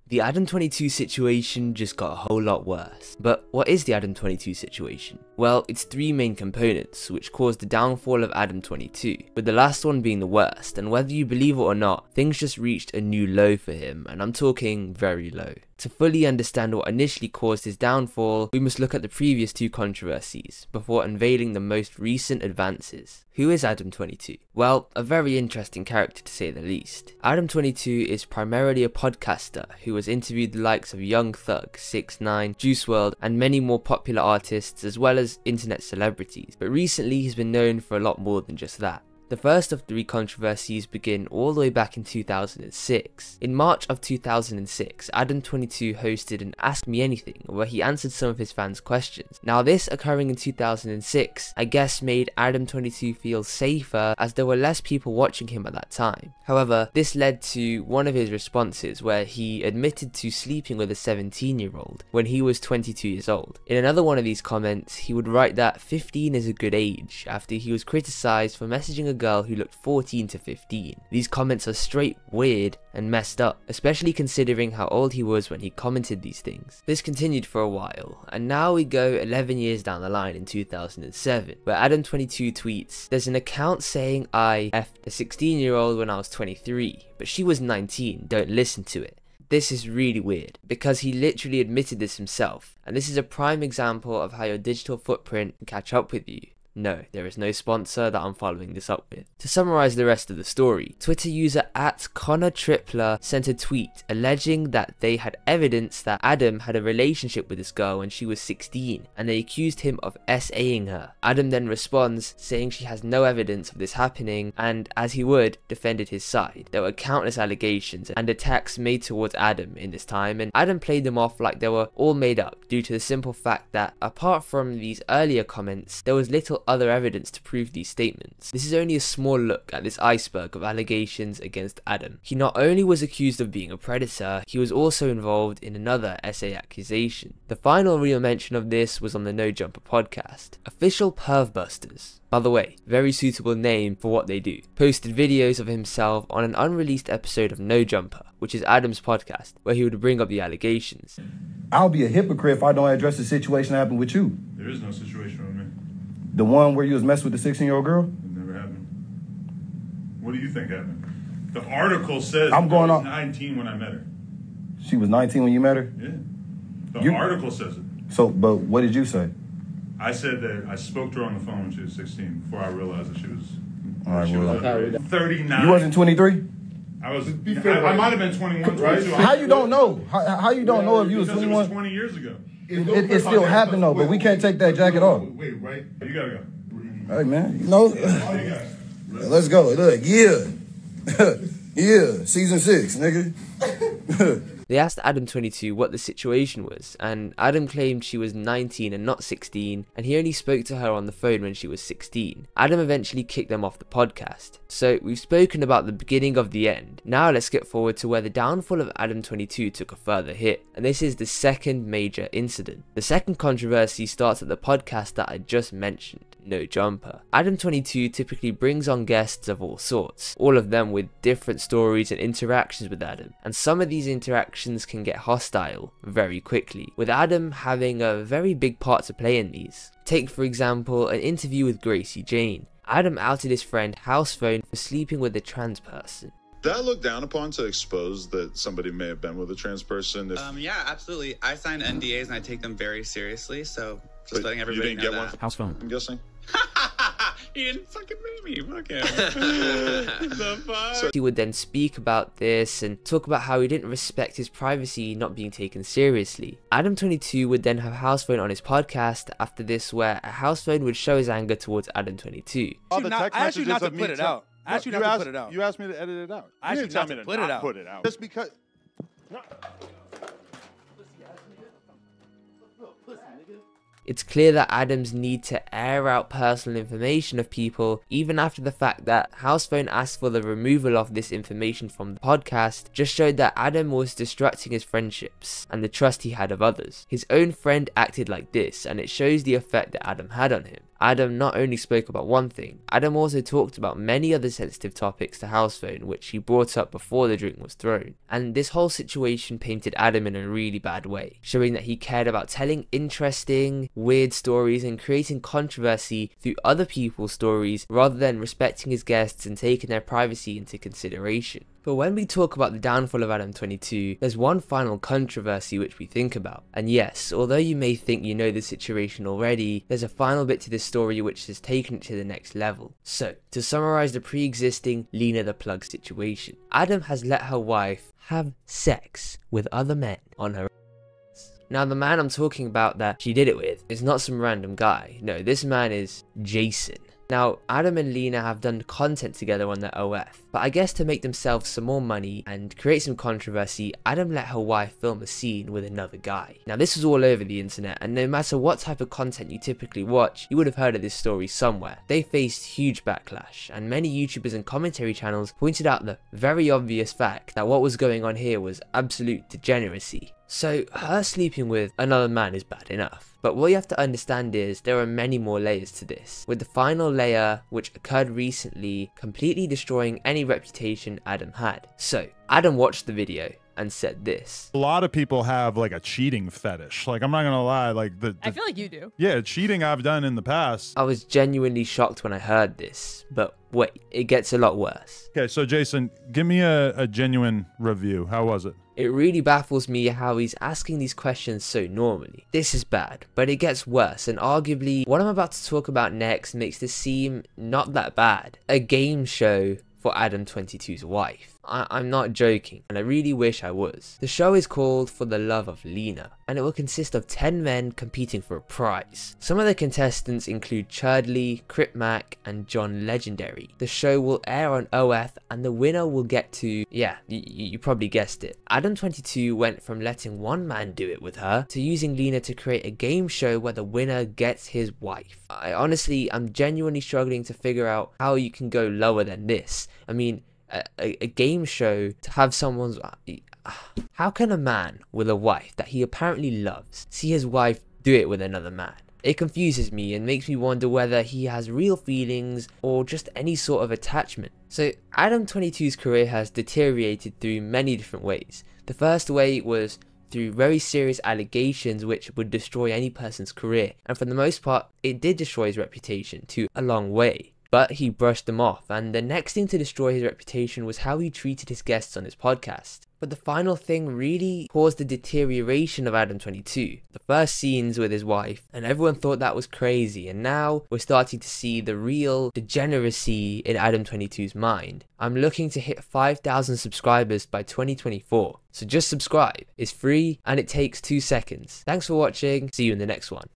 The Adam22 situation just got a whole lot worse. But what is the Adam22 situation? Well, it's three main components which caused the downfall of Adam22, with the last one being the worst, and whether you believe it or not, things just reached a new low for him, and I'm talking very low. To fully understand what initially caused his downfall, we must look at the previous two controversies, before unveiling the most recent advances. Who is Adam22? Well, a very interesting character to say the least. Adam22 is primarily a podcaster who has interviewed the likes of Young Thug, 6ix9ine, Juice WRLD, and many more popular artists as well as internet celebrities, but recently he's been known for a lot more than just that. The first of three controversies begin all the way back in 2006. In March of 2006, Adam22 hosted an Ask Me Anything where he answered some of his fans' questions. Now this occurring in 2006, I guess made Adam22 feel safer as there were less people watching him at that time. However, this led to one of his responses where he admitted to sleeping with a 17-year-old when he was 22 years old. In another one of these comments, he would write that 15 is a good age after he was criticized for messaging a girl who looked 14 to 15. These comments are straight weird and messed up, especially considering how old he was when he commented these things. This continued for a while, and now we go 11 years down the line in 2007, where Adam22 tweets, "There's an account saying I effed a 16-year-old when I was 23, but she was 19, don't listen to it." This is really weird, because he literally admitted this himself, and this is a prime example of how your digital footprint can catch up with you. No, there is no sponsor that I'm following this up with. To summarize the rest of the story, Twitter user @ConnorTripler sent a tweet alleging that they had evidence that Adam had a relationship with this girl when she was 16, and they accused him of SAing her. Adam then responds saying she has no evidence of this happening, and as he would, defended his side. There were countless allegations and attacks made towards Adam in this time, and Adam played them off like they were all made up due to the simple fact that apart from these earlier comments, there was little other evidence to prove these statements. This is only a small look at this iceberg of allegations against Adam. He not only was accused of being a predator, he was also involved in another SA accusation. The final real mention of this was on the No Jumper podcast. Official Pervbusters, by the way, very suitable name for what they do, posted videos of himself on an unreleased episode of No Jumper, which is Adam's podcast, where he would bring up the allegations. I'll be a hypocrite if I don't address the situation that happened with you. There is no situation with me. The one where you was messing with the 16-year-old girl? It never happened. What do you think happened? The article says I'm going I was on 19 when I met her. She was 19 when you met her? Yeah. The article says it. So, but what did you say? I said that I spoke to her on the phone when she was 16 before I realized that she was, All right, she was underage. 39. You wasn't 23? I was. I might have been 21, 22. How you don't know? How you don't know if you was Because 21? it was 20 years ago. It still happened though, but we can't take that jacket off. Wait, right? You gotta go. Hey man, you know, let's go. Look, yeah, season 6, nigga. They asked Adam22 what the situation was, and Adam claimed she was 19 and not 16, and he only spoke to her on the phone when she was 16. Adam eventually kicked them off the podcast. So we've spoken about the beginning of the end. Now let's get forward to where the downfall of Adam22 took a further hit, and this is the second major incident. The second controversy starts at the podcast that I just mentioned, No Jumper. Adam22 typically brings on guests of all sorts, all of them with different stories and interactions with Adam, and some of these interactions can get hostile very quickly, with Adam having a very big part to play in these. Take for example an interview with Gracie Jane. Adam outed his friend Housephone for sleeping with a trans person. Did I look down upon to expose that somebody may have been with a trans person? Yeah, absolutely. I sign NDAs and I take them very seriously, so just letting everybody know that. You didn't get one? Housephone, I'm guessing. He didn't fucking pay me. Fuck him. The fuck? So he would then speak about this and talk about how he didn't respect his privacy not being taken seriously. Adam22 would then have Housephone on his podcast after this, where Housephone would show his anger towards Adam22. I asked you not to put it out. I asked you not to put it out. You asked me to edit it out. I asked you not to put it out. Put it out. Just because. It's clear that Adams need to air out personal information of people, even after the fact that Housephone asked for the removal of this information from the podcast just showed that Adam was destructing his friendships and the trust he had of others. His own friend acted like this, and it shows the effect that Adam had on him. Adam not only spoke about one thing, Adam also talked about many other sensitive topics to Housephone which he brought up before the drink was thrown. And this whole situation painted Adam in a really bad way, showing that he cared about telling interesting, weird stories and creating controversy through other people's stories rather than respecting his guests and taking their privacy into consideration. But when we talk about the downfall of Adam22, there's one final controversy which we think about. And yes, although you may think you know the situation already, there's a final bit to this story which has taken it to the next level. So, to summarize the pre-existing Lena the Plug situation, Adam has let her wife have sex with other men on her. Now the man I'm talking about that she did it with is not some random guy. No, this man is Jason. Now, Adam and Lena have done content together on their OF, but I guess to make themselves some more money and create some controversy, Adam let her wife film a scene with another guy. Now this was all over the internet, and no matter what type of content you typically watch, you would have heard of this story somewhere. They faced huge backlash, and many YouTubers and commentary channels pointed out the very obvious fact that what was going on here was absolute degeneracy. So her sleeping with another man is bad enough. But what you have to understand is there are many more layers to this, with the final layer which occurred recently completely destroying any reputation Adam had. So Adam watched the video and said this. A lot of people have like a cheating fetish. Like, I'm not gonna lie, like I feel like you do. Yeah, cheating I've done in the past. I was genuinely shocked when I heard this, but wait, it gets a lot worse. Okay, so Jason, give me a genuine review. How was it? It really baffles me how he's asking these questions so normally. This is bad, but it gets worse, and arguably what I'm about to talk about next makes this seem not that bad. A game show for Adam22's wife. I'm not joking, and I really wish I was. The show is called For the Love of Lena, and it will consist of 10 men competing for a prize. Some of the contestants include Churdley, Cripmac, and John Legendary. The show will air on OF, and the winner will get to, yeah, you probably guessed it. Adam22 went from letting one man do it with her, to using Lena to create a game show where the winner gets his wife. I'm genuinely struggling to figure out how you can go lower than this. I mean, a game show to have someone's... How can a man with a wife that he apparently loves see his wife do it with another man? It confuses me and makes me wonder whether he has real feelings or just any sort of attachment. So Adam22's career has deteriorated through many different ways. The first way was through very serious allegations which would destroy any person's career, and for the most part it did destroy his reputation to a long way. But he brushed them off, and the next thing to destroy his reputation was how he treated his guests on his podcast. But the final thing really caused the deterioration of Adam22. The first scenes with his wife, and everyone thought that was crazy, and now we're starting to see the real degeneracy in Adam22's mind. I'm looking to hit 5,000 subscribers by 2024, so just subscribe. It's free and it takes 2 seconds. Thanks for watching, see you in the next one.